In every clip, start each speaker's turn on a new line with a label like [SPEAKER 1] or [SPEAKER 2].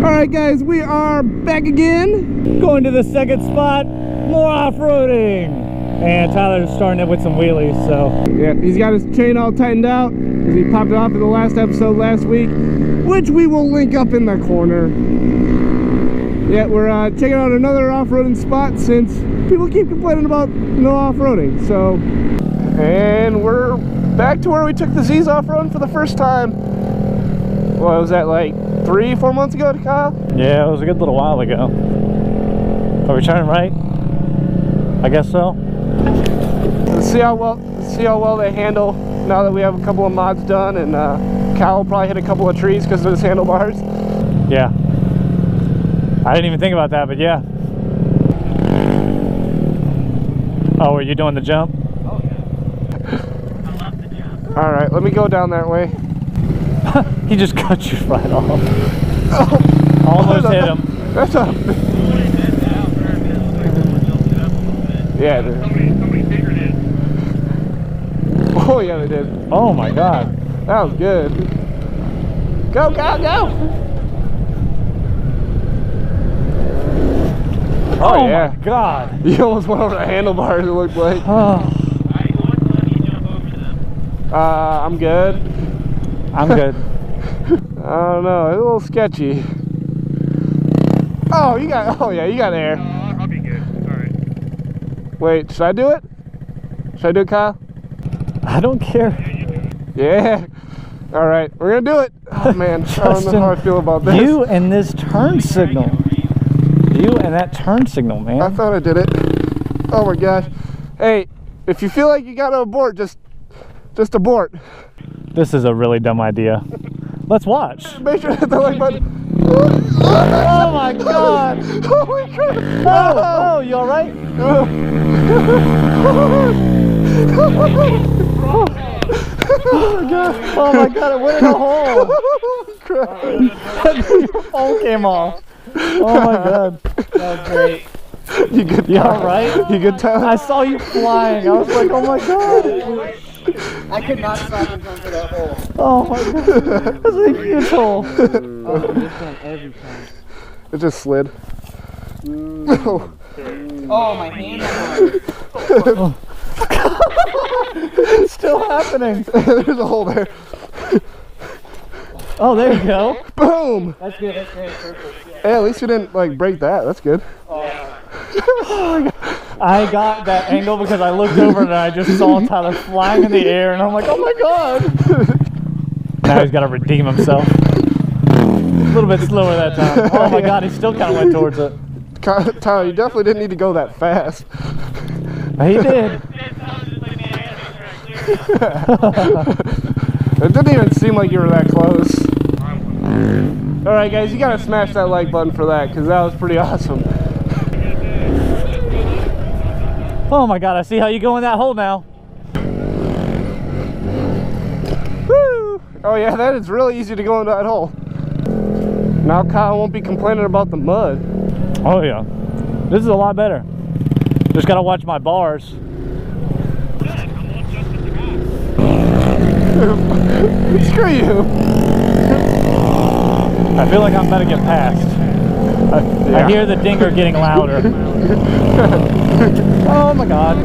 [SPEAKER 1] Alright guys, we are back again.
[SPEAKER 2] Going to the second spot, more off-roading. And Tyler's starting it with some wheelies, so.
[SPEAKER 1] Yeah, he's got his chain all tightened out because he popped it off in the last episode last week, which we will link up in the corner. Yeah, we're checking out another off-roading spot since people keep complaining about no off-roading, so. And we're back to where we took the Z's off-roading for the first time. What was that, like 3-4 months ago, Kyle?
[SPEAKER 2] Yeah, it was a good little while ago. Are we turning right? I guess so.
[SPEAKER 1] Let's see how well they handle now that we have a couple of mods done, and Kyle will probably hit a couple of trees because of his handlebars.
[SPEAKER 2] Yeah. I didn't even think about that, but yeah. Oh, are you doing the jump?
[SPEAKER 1] Oh yeah. I love the jump. All right, let me go down that way.
[SPEAKER 2] He just cut you right off.
[SPEAKER 1] Oh,
[SPEAKER 2] almost hit him.
[SPEAKER 1] That's a... Yeah, dude.
[SPEAKER 3] Somebody figured it.
[SPEAKER 1] Oh yeah, they did.
[SPEAKER 2] Oh my god.
[SPEAKER 1] That was good. Go, go, go!
[SPEAKER 2] Oh
[SPEAKER 1] yeah.
[SPEAKER 2] my god.
[SPEAKER 1] You almost went over the handlebars, it looked like.
[SPEAKER 2] Oh.
[SPEAKER 1] I'm good.
[SPEAKER 2] I'm good.
[SPEAKER 1] I don't know, it's a little sketchy. Oh, you got air.
[SPEAKER 3] I'll be good. Alright.
[SPEAKER 1] Wait, should I do it? Should I do it, Kyle?
[SPEAKER 2] I don't care.
[SPEAKER 1] Yeah. All right, we're gonna do it. Oh man, I don't know how I feel about this.
[SPEAKER 2] You and this turn signal. You and that turn signal, man.
[SPEAKER 1] I thought I did it. Oh my gosh. Hey, if you feel like you gotta abort, just abort.
[SPEAKER 2] This is a really dumb idea. Let's watch.
[SPEAKER 1] Make sure to hit the like button.
[SPEAKER 2] Oh my god.
[SPEAKER 1] Holy crap.
[SPEAKER 2] Oh, you all right?
[SPEAKER 1] Oh my god.
[SPEAKER 2] Oh my god, it went in a hole.
[SPEAKER 1] Oh crap.
[SPEAKER 2] Your phone came off. Oh my god. That was great.
[SPEAKER 1] You good?
[SPEAKER 2] You all right?
[SPEAKER 1] You good, Tyler?
[SPEAKER 2] I saw you flying. I was like, oh my god.
[SPEAKER 4] I could not stop in front of that hole.
[SPEAKER 2] Oh my god. That's a huge hole.
[SPEAKER 4] Oh, this one every time.
[SPEAKER 1] It just slid.
[SPEAKER 4] Oh, my hand.
[SPEAKER 2] It's still happening.
[SPEAKER 1] There's a hole there.
[SPEAKER 2] Oh, there you go.
[SPEAKER 1] Boom.
[SPEAKER 4] That's good. That's great. Perfect. Yeah.
[SPEAKER 1] Hey, at least you didn't like break that. That's good.
[SPEAKER 2] I got that angle because I looked over and I just saw Tyler flying in the air and I'm like, oh my god. Now he's got to redeem himself. A little bit slower that time. Oh my god, he still kind of went towards it.
[SPEAKER 1] Tyler, you definitely didn't need to go that fast.
[SPEAKER 2] He did.
[SPEAKER 1] It didn't even seem like you were that close. Alright guys, you gotta smash that like button for that, because that was pretty awesome.
[SPEAKER 2] Oh my god, I see how you go in that hole now.
[SPEAKER 1] Woo! Oh yeah, that is really easy to go into that hole. Now Kyle won't be complaining about the mud.
[SPEAKER 2] Oh yeah. This is a lot better. Just gotta watch my bars.
[SPEAKER 1] Screw you.
[SPEAKER 2] I feel like I'm about to get passed. I hear the dinger getting louder. Oh my god.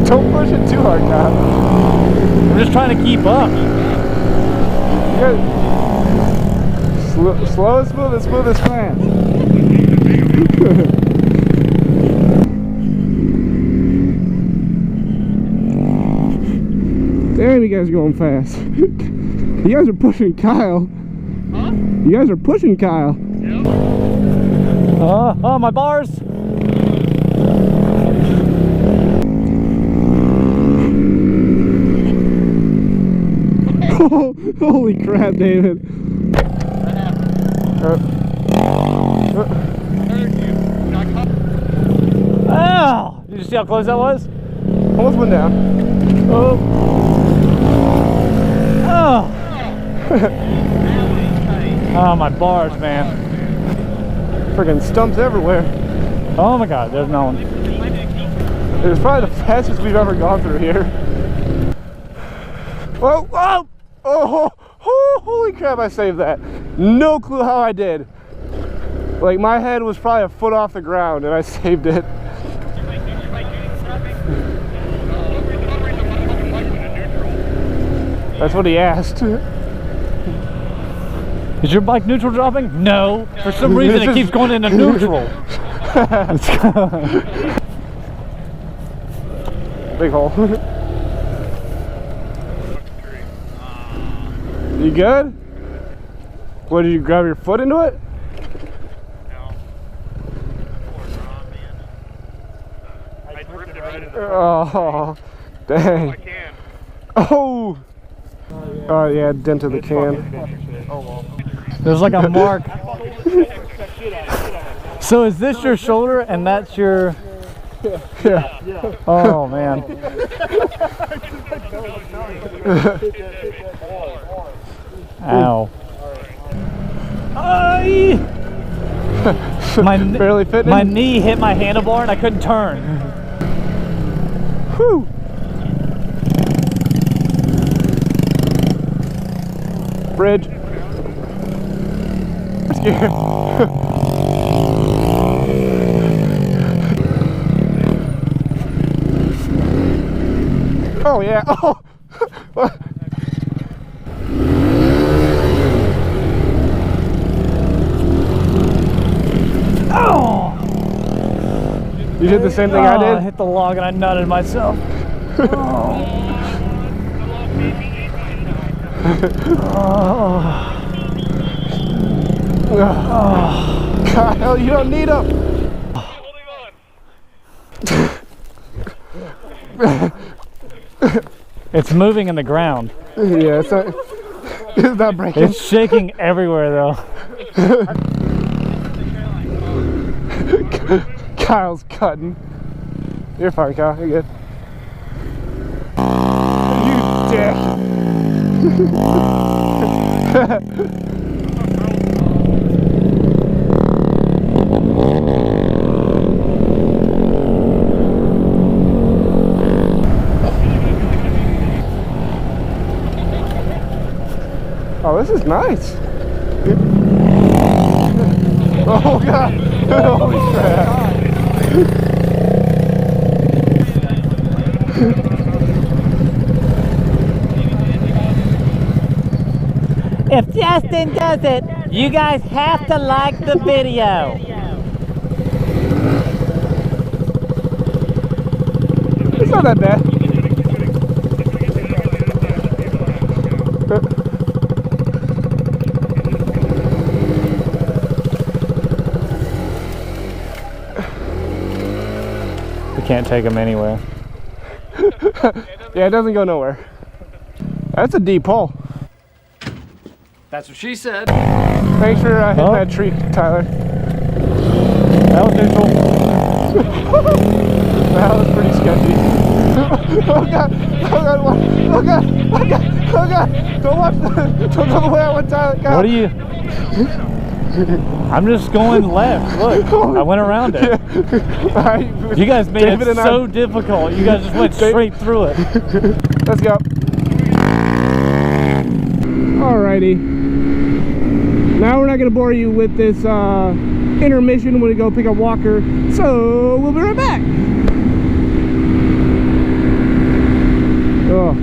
[SPEAKER 1] Don't push it too hard, Kyle.
[SPEAKER 2] I'm just trying to keep up.
[SPEAKER 1] Slow and smooth as fast. Damn, you guys are going fast. You guys are pushing Kyle.
[SPEAKER 3] Huh?
[SPEAKER 1] You guys are pushing Kyle.
[SPEAKER 3] Yeah.
[SPEAKER 2] Oh, my bars.
[SPEAKER 1] Oh, holy crap, David.
[SPEAKER 2] Ow! Did you see how close that was?
[SPEAKER 1] Almost went down.
[SPEAKER 2] Oh. Oh. Oh, my bars, man.
[SPEAKER 1] Freaking stumps everywhere.
[SPEAKER 2] Oh my god, there's no one.
[SPEAKER 1] It's probably the fastest we've ever gone through here. Whoa, whoa! Oh, Holy crap, I saved that. No clue how I did. Like, my head was probably a foot off the ground and I saved it. That's what he asked.
[SPEAKER 2] Is your bike neutral dropping? No. For some reason it keeps going into neutral.
[SPEAKER 1] Big hole. You good? What, did you grab your foot into it?
[SPEAKER 3] No. Poor Grom, man. I ripped it right in the
[SPEAKER 1] Oh, dang.
[SPEAKER 3] I can.
[SPEAKER 1] Oh! Oh, yeah, dented the can.
[SPEAKER 3] Oh, well.
[SPEAKER 2] There's like a mark. So is this your shoulder and that's your...
[SPEAKER 1] Yeah.
[SPEAKER 2] Oh, man. Ow. Ay!
[SPEAKER 1] Barely fitting.
[SPEAKER 2] My knee hit my handlebar and I couldn't turn.
[SPEAKER 1] Whew. Bridge. I'm scared. Oh yeah. Oh.
[SPEAKER 2] Oh!
[SPEAKER 1] You did the same thing I
[SPEAKER 2] I
[SPEAKER 1] did?
[SPEAKER 2] hit the log and I nutted myself. Oh.
[SPEAKER 1] Kyle, you don't need them.
[SPEAKER 2] It's moving in the ground.
[SPEAKER 1] Yeah, it's not breaking.
[SPEAKER 2] It's shaking everywhere though.
[SPEAKER 1] Kyle's cutting. You're fine, Kyle. You're good. You dick. Oh, this is nice. Oh god! Holy crap!
[SPEAKER 2] If Justin does it, you guys have to like the video.
[SPEAKER 1] It's not that bad.
[SPEAKER 2] We can't take them anywhere.
[SPEAKER 1] Yeah, it doesn't go nowhere. That's a deep hole.
[SPEAKER 4] That's what she said.
[SPEAKER 1] Thanks for hitting that tree, Tyler.
[SPEAKER 2] That was neutral.
[SPEAKER 1] That was pretty sketchy. Oh god! Oh god! Oh god! Oh god! Oh god! Don't watch the, don't go the way I went, Tyler. God.
[SPEAKER 2] What are you? I'm just going left. Look, I went around it.
[SPEAKER 1] Yeah.
[SPEAKER 2] You guys made
[SPEAKER 1] David
[SPEAKER 2] it
[SPEAKER 1] and
[SPEAKER 2] so
[SPEAKER 1] I-
[SPEAKER 2] difficult. You guys just went straight through it.
[SPEAKER 1] Let's go. Alrighty. Now we're not going to bore you with this intermission when we go pick up Walker, so we'll be right back. Oh.